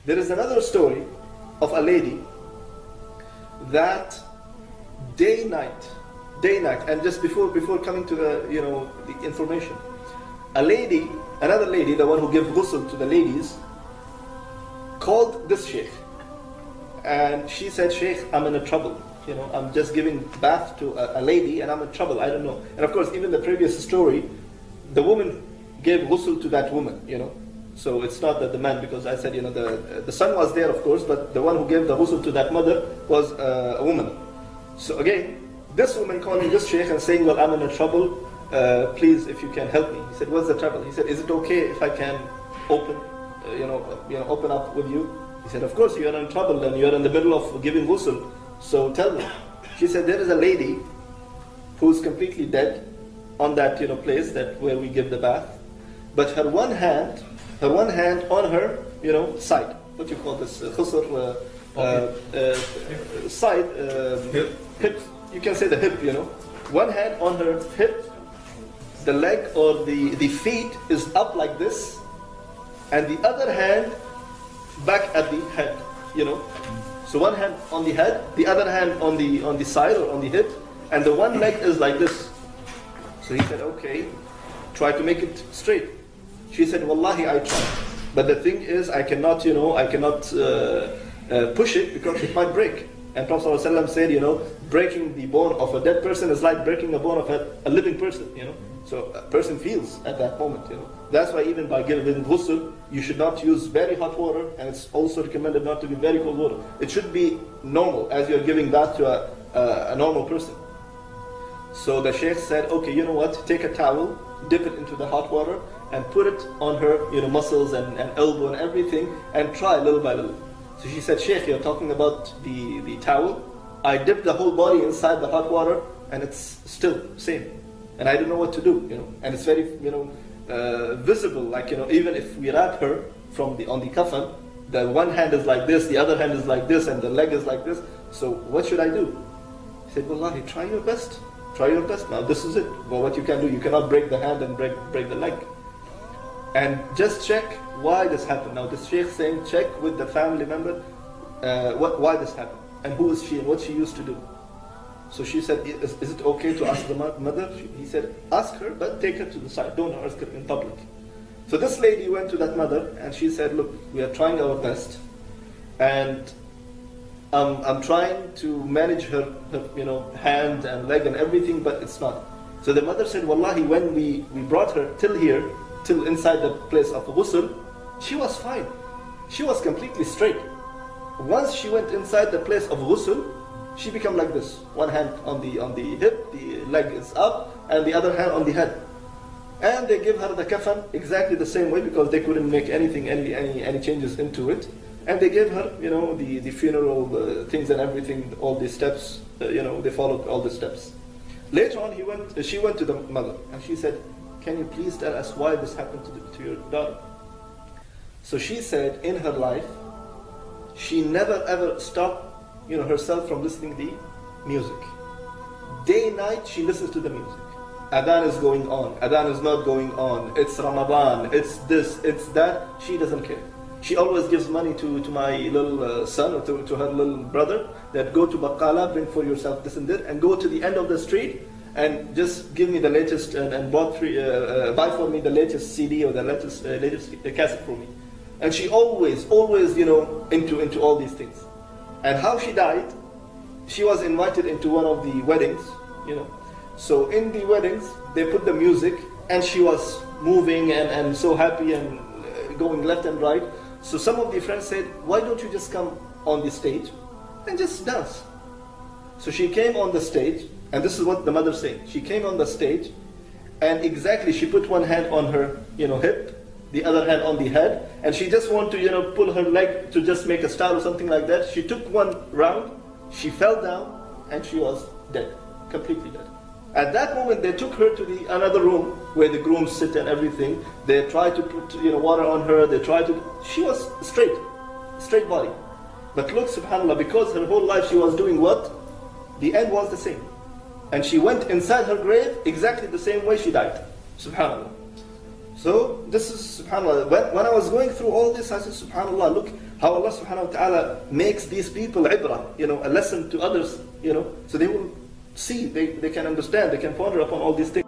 There is another story of a lady that day night, and just before coming to the information, another lady, the one who gave ghusl to the ladies, called this sheikh, and she said, "Sheikh, I'm in a trouble. I'm just giving bath to a lady, and I'm in trouble. I don't know." And of course, even the previous story, the woman gave ghusl to that woman. So it's not that the man, because I said, the son was there, of course, but the one who gave the ghusl to that mother was a woman. So again, this woman calling this sheikh and saying, "Well, I'm in a trouble. Please, if you can help me." He said, "What's the trouble?" He said, "Is it okay if I can open, open up with you?" He said, "Of course, you are in trouble and you are in the middle of giving ghusl. So tell me." She said, "There is a lady who's completely dead on that place where we give the bath, but her one hand on her side. What do you call this? Khusr, side, hip. You can say the hip. One hand on her hip, the leg or the feet is up like this, and the other hand back at the head. So one hand on the head, the other hand on the side or on the hip, and the one leg is like this." So he said, "Okay, try to make it straight." She said, "Wallahi, I tried, but the thing is, I cannot push it because it might break." And Prophet ﷺ said, breaking the bone of a dead person is like breaking the bone of a living person. So a person feels at that moment. That's why even by giving ghusl, you should not use very hot water, and it's also recommended not to be very cold water. It should be normal, as you're giving that to a normal person. So the sheikh said, "Okay, you know what? Take a towel, dip it into the hot water, and put it on her muscles and elbow and everything, and try little by little." So she said, "Sheikh, you're talking about the towel? I dipped the whole body inside the hot water, and it's still same. And I don't know what to do, And it's very, visible, like, even if we wrap her on the kafan, the one hand is like this, the other hand is like this, and the leg is like this. So what should I do?" He said, "Wallahi, try your best. Try your best. Now this is it. Well, what you can do, you cannot break the hand and break the leg. And just check why this happened." Now this sheikh saying, check with the family member why this happened, and who is she and what she used to do. So she said, is it okay to ask the mother? He said, "Ask her, but take her to the side. Don't ask her in public." So this lady went to that mother and she said, "Look, we are trying our best, and I'm trying to manage her hand and leg and everything, but it's not." So the mother said, "Wallahi, when we brought her till here, till inside the place of ghusl, she was fine. She was completely straight. Once she went inside the place of ghusl, she became like this. One hand on the hip, the leg is up, and the other hand on the head. And they give her the kafan exactly the same way, because they couldn't make any changes into it. And they gave her, the funeral things and everything, all the steps. They followed all the steps. Later on, she went to the mother, and she said, "Can you please tell us why this happened to your daughter?" So she said, in her life, she never ever stopped, herself from listening to the music. Day and night, she listens to the music. Adhan is going on, Adhan is not going on, it's Ramadan, it's this, it's that. She doesn't care. She always gives money to my little son, or to her little brother, that go to Baqala, bring for yourself this and that, and go to the end of the street and just give me the latest, and buy for me the latest CD or the latest cassette for me. And she always, into all these things. And how she died, she was invited into one of the weddings, So in the weddings, they put the music, and she was moving and so happy and going left and right. So some of the friends said, "Why don't you just come on the stage and just dance?" So she came on the stage, and this is what the mother said. She came on the stage, and exactly she put one hand on her, hip, the other hand on the head, and she just wanted to, pull her leg to just make a star or something like that. She took one round, she fell down, and she was dead, completely dead. At that moment, they took her to another room where the grooms sit and everything. They tried to put water on her. She was straight body. But look, subhanAllah, because her whole life she was doing what? The end was the same. And she went inside her grave exactly the same way she died. Subhanallah. So this is, subhanAllah, when I was going through all this, I said, subhanAllah, look how Allah subhanahu wa ta'ala makes these people ibrah, a lesson to others, so they will see, they can understand, they can ponder upon all these things.